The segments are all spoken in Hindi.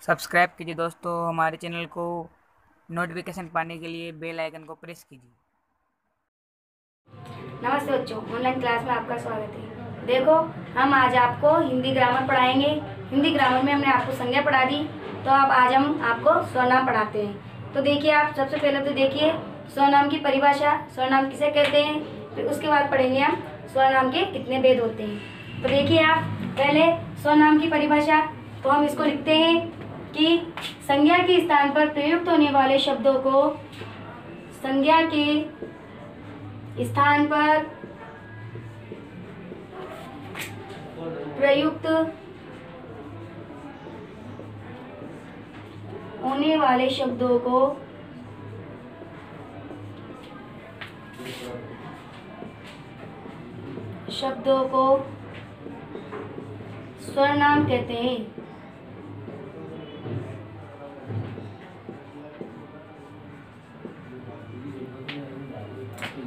सब्सक्राइब कीजिए दोस्तों हमारे चैनल को। नोटिफिकेशन पाने के लिए बेल आइकन को प्रेस कीजिए। नमस्ते बच्चों, ऑनलाइन क्लास में आपका स्वागत है। देखो, हम आज आपको हिंदी ग्रामर पढ़ाएंगे। हिंदी ग्रामर में हमने आपको संज्ञा पढ़ा दी, तो अब आज हम आपको सर्वनाम पढ़ाते हैं। तो देखिए, आप सबसे पहले तो देखिए सर्वनाम की परिभाषा, सर्वनाम किसे कहते हैं। फिर उसके बाद पढ़ेंगे हम सर्वनाम के कितने भेद होते हैं। तो देखिए, आप पहले सर्वनाम की परिभाषा, तो हम इसको लिखते हैं कि संज्ञा के स्थान पर प्रयुक्त होने वाले शब्दों को संज्ञा के स्थान पर प्रयुक्त होने वाले शब्दों को सर्वनाम कहते हैं।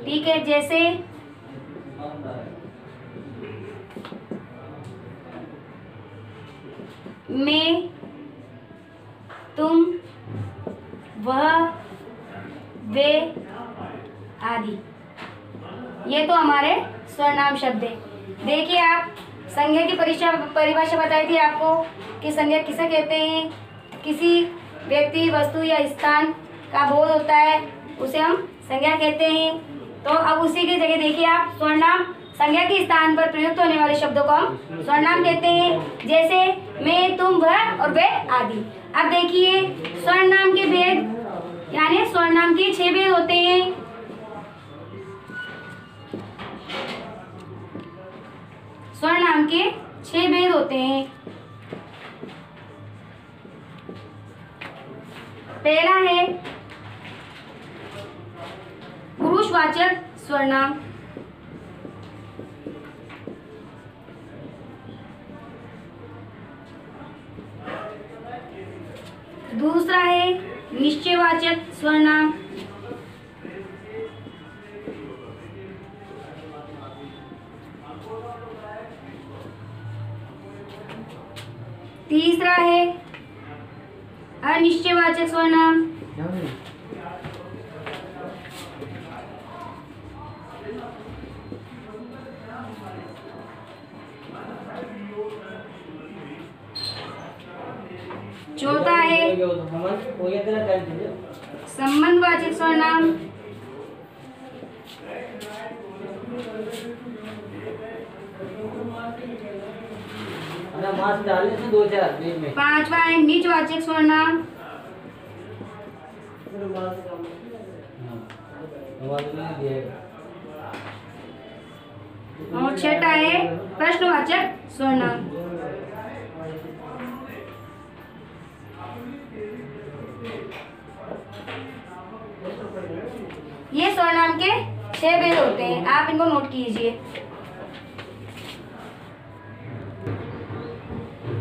ठीक है, जैसे मैं, तुम, वह, वे आदि, ये तो हमारे सर्वनाम शब्द है। देखिए, आप संज्ञा की परिभाषा बताई थी आपको कि संज्ञा किसे कहते हैं। किसी व्यक्ति, वस्तु या स्थान का बोध होता है, उसे हम संज्ञा कहते हैं। तो अब उसी की जगह देखिए, आप सर्वनाम, संज्ञा के स्थान पर प्रयुक्त होने वाले शब्दों को हम सर्वनाम कहते हैं। जैसे मैं, तुम, वह और वे आदि। अब देखिए, सर्वनाम के भेद, यानी सर्वनाम के 6 भेद होते हैं। सर्वनाम के 6 भेद होते हैं। पहला है पुरुषवाचक सर्वनाम। दूसरा है निश्चयवाचक सर्वनाम। तीसरा है अनिश्चयवाचक सर्वनाम। चौथा है संबंधवाचक सर्वनाम। पांचवा है निजवाचक सर्वनाम। और छठा है प्रश्नवाचक सर्वनाम। ये सर्वनाम के 6 भेद होते हैं, आप इनको नोट कीजिए।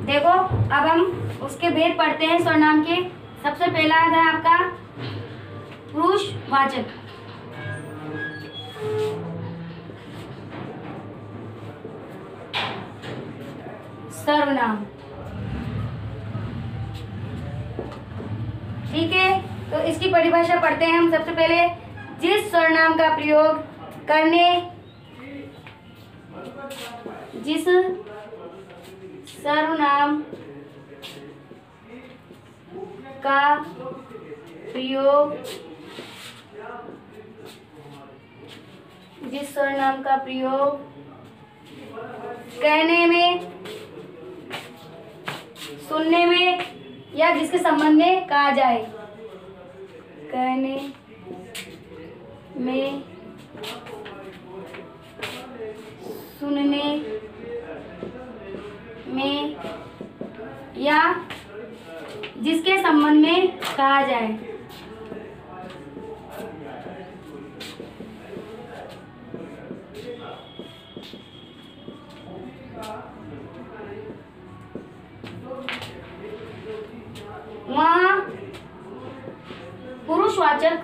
देखो, अब हम उसके भेद पढ़ते हैं सर्वनाम के। सबसे पहला है आपका पुरुषवाचक सर्वनाम। ठीक है, तो इसकी परिभाषा पढ़ते हैं हम। सबसे पहले, जिस सर्वनाम का प्रयोग करने, जिस सर्वनाम का प्रयोग, जिस सर्वनाम का प्रयोग कहने में, सुनने में या जिसके संबंध में कहा जाए, कहने में, सुनने में या जिसके संबंध में कहा जाए। वहाँ पुरुषवाचक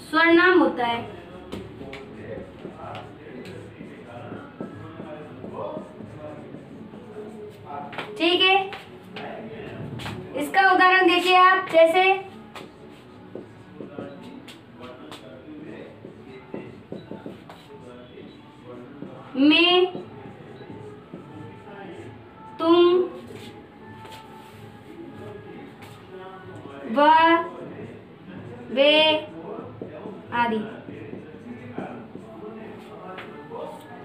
सर्वनाम होता है। ठीक है, इसका उदाहरण देखिए आप, जैसे मैं, तुम, वह, वे आदि।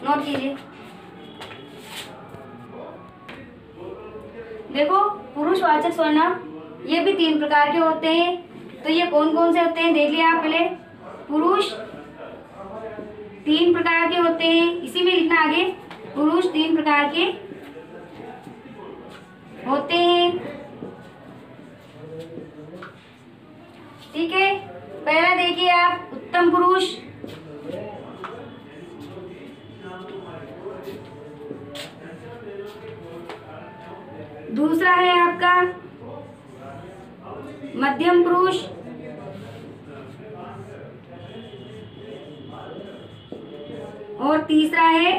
नोट कीजिए। देखो, पुरुषवाचक सर्वनाम ये भी 3 प्रकार के होते हैं। तो ये कौन कौन से होते हैं देख लिया आप पहले। पुरुष 3 प्रकार के होते हैं, इसी में लिखना आगे, पुरुष 3 प्रकार के होते हैं। ठीक है, पहला देखिए आप, उत्तम पुरुष। दूसरा है आपका मध्यम पुरुष। और तीसरा है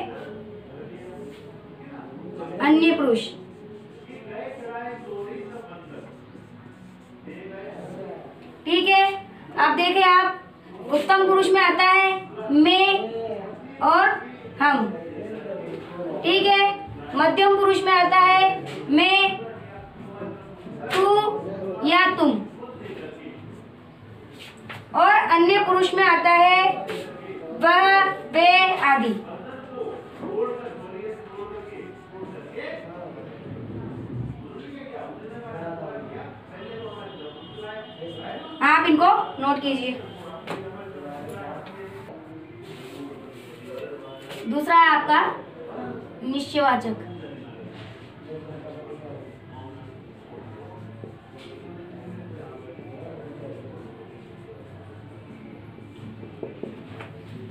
अन्य पुरुष। ठीक है, अब देखें आप, उत्तम पुरुष में आता है मैं और हम। ठीक है, मध्यम पुरुष में आता है मैं, तू या तुम। और अन्य पुरुष में आता है वह, वे आदि। आप इनको नोट कीजिए। दूसरा है आपका निश्चयवाचक।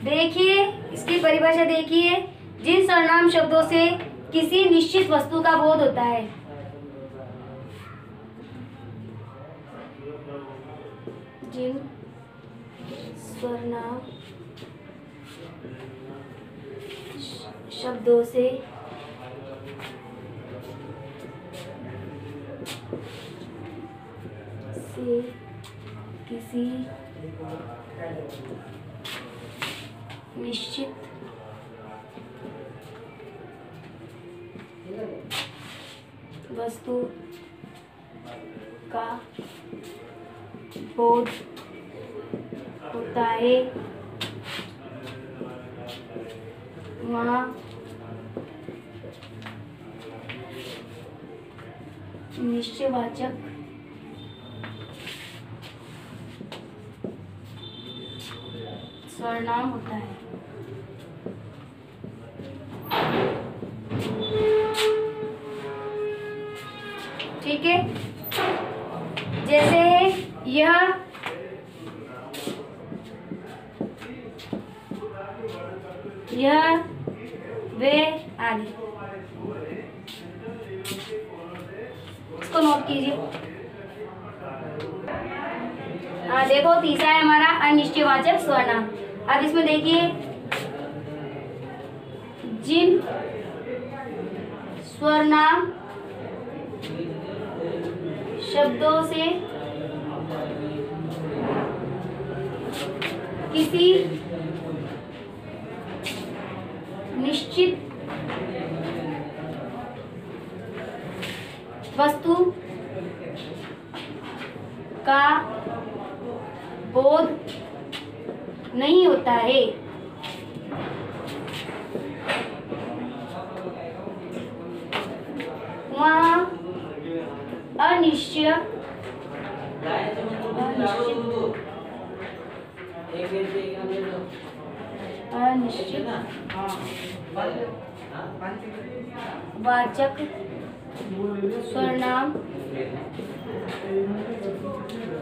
देखिए, इसकी परिभाषा देखिए, जिन सर्वनाम शब्दों से किसी निश्चित वस्तु का बोध होता है। जिन सर्वनाम शब्दों से किसी निश्चित वस्तु का बोध होता है, वहाँ निश्चयवाचक सर्वनाम होता है। ठीक है, जैसे यह, वे आदि। इसको नोट कीजिए। देखो, तीसरा है हमारा अनिश्चयवाचक सर्वनाम। अब इसमें देखिए, जिन सर्वनाम शब्दों से किसी निश्चित वस्तु का बोध नहीं होता है, वहाँ अनिश्चित वाचक सर्वनाम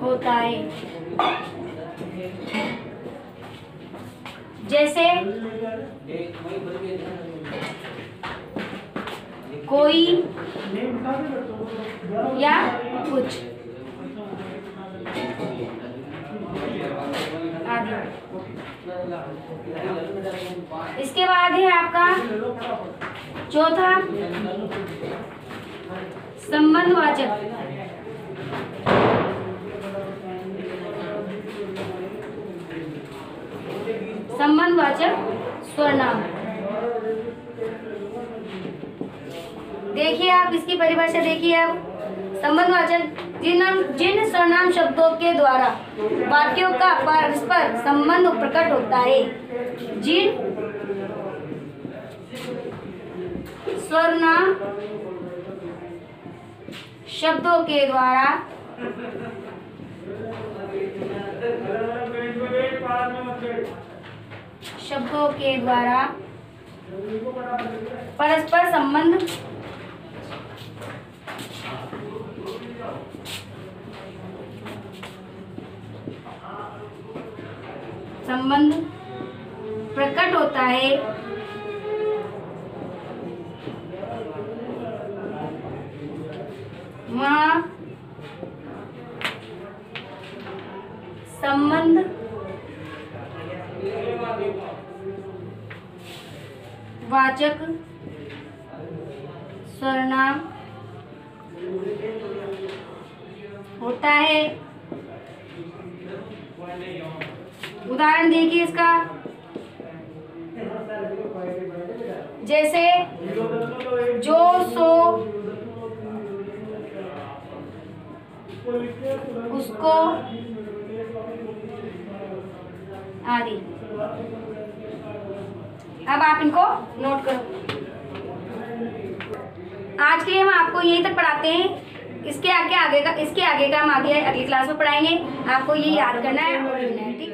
होता है। जैसे कोई या कुछ आदि। इसके बाद है आपका चौथा संबंधवाचक स्वरनाम। देखिए आप इसकी परिभाषा देखिए। अब संबंधवाचक जिन सर्वनाम शब्दों के द्वारा वाक्यों का परस्पर संबंध प्रकट होता है। जिन सर्वनाम शब्दों के द्वारा परस्पर संबंध प्रकट होता है, वहाँ संबंध वाचक सर्वनाम होता है। उदाहरण देखिए इसका, जैसे जो, सो, उसको आदि। अब आप इनको नोट करो। आज के लिए हम आपको यहीं तक पढ़ाते हैं। इसके आगे का हम आगे अगली क्लास में पढ़ाएंगे। आपको ये याद करना है और लिखना है, ठीक है।